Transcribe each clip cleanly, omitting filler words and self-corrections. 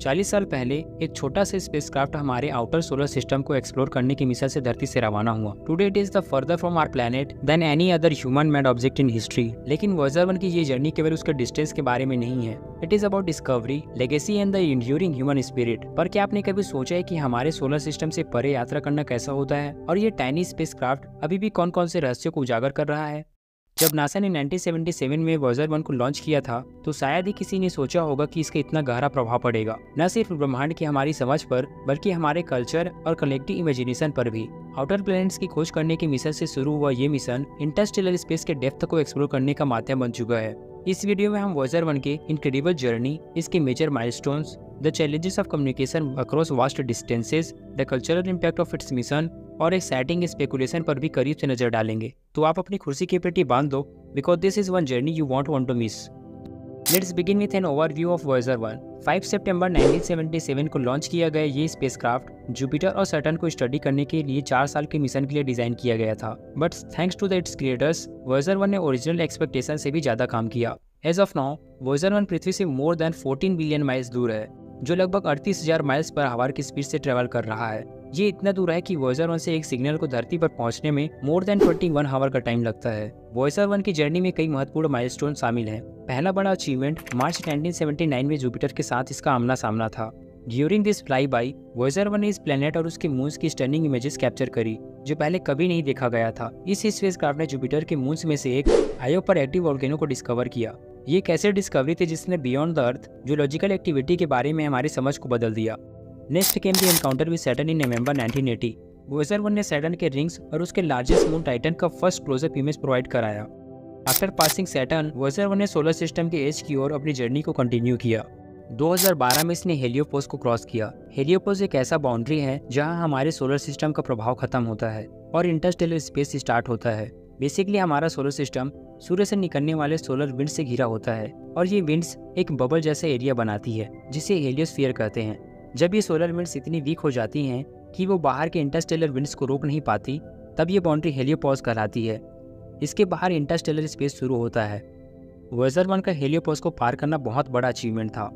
40 साल पहले एक छोटा सा स्पेसक्राफ्ट हमारे आउटर सोलर सिस्टम को एक्सप्लोर करने की मिशन से धरती से रवाना हुआ। Today it is the farther from our planet than any other human made object in history. लेकिन वॉयेजर 1 की ये जर्नी केवल उसके डिस्टेंस के बारे में नहीं है। It is about discovery, legacy and the enduring human spirit. पर क्या आपने कभी सोचा है कि हमारे सोलर सिस्टम से परे यात्रा करना कैसा होता है, और ये टाइनी स्पेसक्राफ्ट अभी भी कौन कौन से रहस्यों को उजागर कर रहा है। जब नासा ने 1977 में वॉयेजर 1 को लॉन्च किया था तो शायद ही किसी ने सोचा होगा कि इसका इतना गहरा प्रभाव पड़ेगा, न सिर्फ ब्रह्मांड की हमारी समझ पर बल्कि हमारे कल्चर और कलेक्टिव इमेजिनेशन पर भी। आउटर प्लैनेट्स की खोज करने के मिशन से शुरू हुआ ये मिशन इंटरस्टेलर स्पेस के डेप्थ को एक्सप्लोर करने का माध्यम बन चुका है। इस वीडियो में हम वॉयेजर 1 के इनक्रेडिबल जर्नी, इसके major milestones, the challenges of communication across vast distances, the cultural impact of its mission और एक्साइटिंग स्पेकुलेशन पर भी करीब से नजर डालेंगे। तो आप अपनी कुर्सी की पेटी बांध दो, because this is one journey you want to miss. Let's begin with an overview of Voyager 1। 5 सितंबर 1977 को लॉन्च किया गया ये स्पेसक्राफ्ट जुपिटर और सैटर्न को स्टडी करने के लिए 4 साल के मिशन के लिए डिजाइन किया गया था। But thanks to the its creators, Voyager 1 ने ओरिजिनल एक्सपेक्टेशन से भी ज्यादा काम किया। एज ऑफ नाउ वॉयेजर 1 पृथ्वी से मोर देन 14 बिलियन माइल्स दूर है, जो लगभग 38,000 माइल्स पर आवर की स्पीड से ट्रेवल कर रहा है। ये इतना दूर है कि वॉयेजर 1 से एक सिग्नल को धरती पर पहुंचने में मोर देन 21 आवर का टाइम लगता है। वॉयेजर 1 की जर्नी में कई महत्वपूर्ण माइलस्टोन शामिल हैं। पहला बड़ा अचीवमेंट मार्च 1979 में जुपिटर के साथ इसका आमना सामना था। During this fly by Voyager 1 ने इस प्लेनेट और उसके मून्स की स्टनिंग इमेजेस कैप्चर करी, जो पहले कभी नहीं देखा गया था। इस स्पेसक्राफ्ट ने जुपिटर के मून्स में से एक आयो पर एक्टिव वोल्केनो को डिस्कवर किया। ये एक ऐसी डिस्कवरी थी जिसने beyond the earth geological activity के बारे में हमारी समझ को बदल दिया। Next came the encounter with Saturn in November 1980। Voyager 1 ने सैटर्न के रिंग्स और उसके लार्जेस्ट मून टाइटन का फर्स्ट क्लोजअप इमेज प्रोवाइड कराया। आफ्टर पासिंग सैटर्न, वॉयेजर 1 ने सोलर सिस्टम के एज की ओर अपनी जर्नी को कंटिन्यू किया। 2012 में इसने हेलियोपोस को क्रॉस किया। हेलियोपोस एक ऐसा बाउंड्री है जहां हमारे सोलर सिस्टम का प्रभाव खत्म होता है और इंटरस्टेलर स्पेस स्टार्ट होता है। बेसिकली हमारा सोलर सिस्टम सूर्य से निकलने वाले सोलर विंड से घिरा होता है और ये विंड्स एक बबल जैसा एरिया बनाती है जिसे हेलियोस्फीयर कहते हैं। जब ये सोलर विंड्स इतनी वीक हो जाती हैं कि वो बाहर के इंटरस्टेलर विंड्स को रोक नहीं पाती, तब ये बाउंड्री हेलियोपोस कहलाती है। इसके बाहर इंटरस्टेलर स्पेस शुरू होता है। वॉयेजर 1 का हेलियोपोस को पार करना बहुत बड़ा अचीवमेंट था,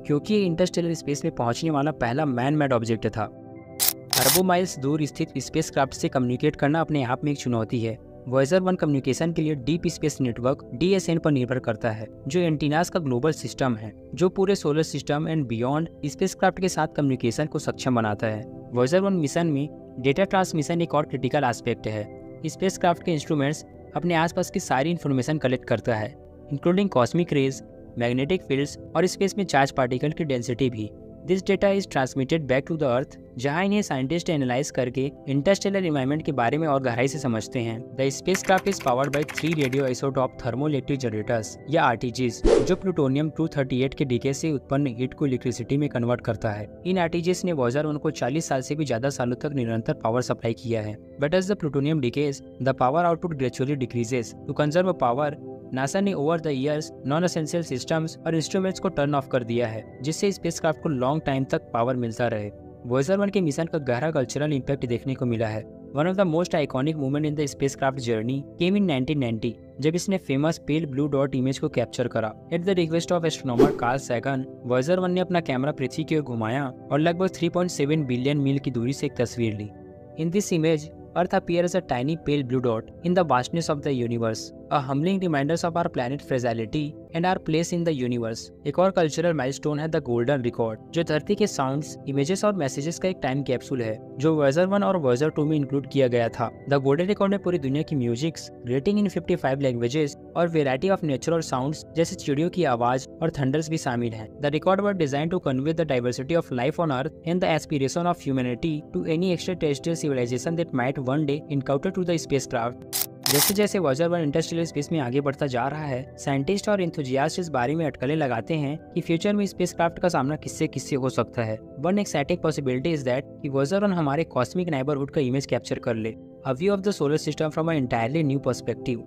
क्योंकि ये इंटरस्टेलर स्पेस में पहुंचने वाला पहला मैन मेड ऑब्जेक्ट था। अरबों माइल्स दूर स्थित स्पेसक्राफ्ट से कम्युनिकेट करना अपने आप में एक चुनौती है। वॉयेजर 1 कम्युनिकेशन के लिए डीप स्पेस नेटवर्क DSN पर निर्भर करता है, जो एंटीनास का ग्लोबल सिस्टम है जो पूरे solar system and beyond spacecraft के साथ कम्युनिकेशन को सक्षम बनाता है। वॉयेजर 1 मिशन में डेटा ट्रांसमिशन एक और क्रिटिकल एस्पेक्ट है। स्पेसक्राफ्ट के इंस्ट्रूमेंट्स अपने आसपास की सारी इन्फॉर्मेशन कलेक्ट करता है, including cosmic rays, magnetic fields और स्पेस में चार्ज पार्टिकल की डेंसिटी भी। This data is transmitted back to the earth, जहां इन्हें साइंटिस्ट एनालाइज करके इंटरस्टेलर एनवायरनमेंट के बारे में और गहराई से समझते हैं। The spacecraft is powered by 3 radio isotope thermoelectric generators या RTGs, जो प्लूटोनियम 238 के डीके से उत्पन्न हीट को इलेक्ट्रिसिटी में कन्वर्ट करता है। इन RTGs ने वॉयेजर 1 को 40 साल से भी ज्यादा सालों तक निरंतर पावर सप्लाई किया है। But as the plutonium decays, the power output gradually decreases. To conserve power, NASA ने over the years non essential systems और इंस्ट्रूमेंट्स को टर्न ऑफ कर दिया है, जिससे स्पेसक्राफ्ट को लॉन्ग टाइम तक पावर मिलता रहे। वॉयेजर 1 के मिशन का गहरा कल्चरल इम्पैक्ट देखने को मिला है। One of the most iconic movement in the spacecraft journey came in 1990, जब इसने famous pale blue dot image को कैप्चर करा। At the request of astronomer Carl Sagan, Voyager 1 ने अपना कैमरा पृथ्वी की ओर घुमाया और लगभग 3.7 बिलियन मील की दूरी से एक तस्वीर ली। In this image, Earth appears as a tiny pale blue dot in the vastness of the universe, a humbling reminder of our planet's fragility and our place in the universe। एक और cultural milestone है the golden record, जो धरती के sounds, images और messages का एक time capsule है, जो वॉयेजर 1 और वॉयेजर 2 में इंक्लूड किया गया था। द गोल्डन रिकॉर्ड में पूरी दुनिया की म्यूजिक्स, रेटिंग इन 55 लैंग्वेजेस और वेराइटी ऑफ नेचुरल साउंड्स जैसे चिड़ियों की आवाज और थंडर्स भी शामिल हैं। The record were designed to convey the diversity of life on earth and the aspiration of humanity to any extraterrestrial civilization that might one day encounter to the spacecraft. जैसे जैसे वॉयेजर 1 इंटरस्टेलर स्पेस में आगे बढ़ता जा रहा है, scientist और enthusiast इस बारे में अटकलें लगाते हैं कि फ्यूचर में स्पेसक्राफ्ट का सामना किससे किससे हो सकता है। One exciting possibility is that कि वॉयेजर 1 हमारे कॉस्मिक नेबरहुड का इमेज कैप्चर कर ले, a view of the solar system from a entirely new perspective.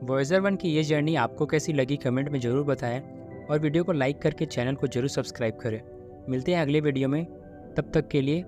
Voyager 1 की ये जर्नी आपको कैसी लगी कमेंट में जरूर बताएं और वीडियो को लाइक करके चैनल को जरूर सब्सक्राइब करें। मिलते हैं अगले वीडियो में, तब तक के लिए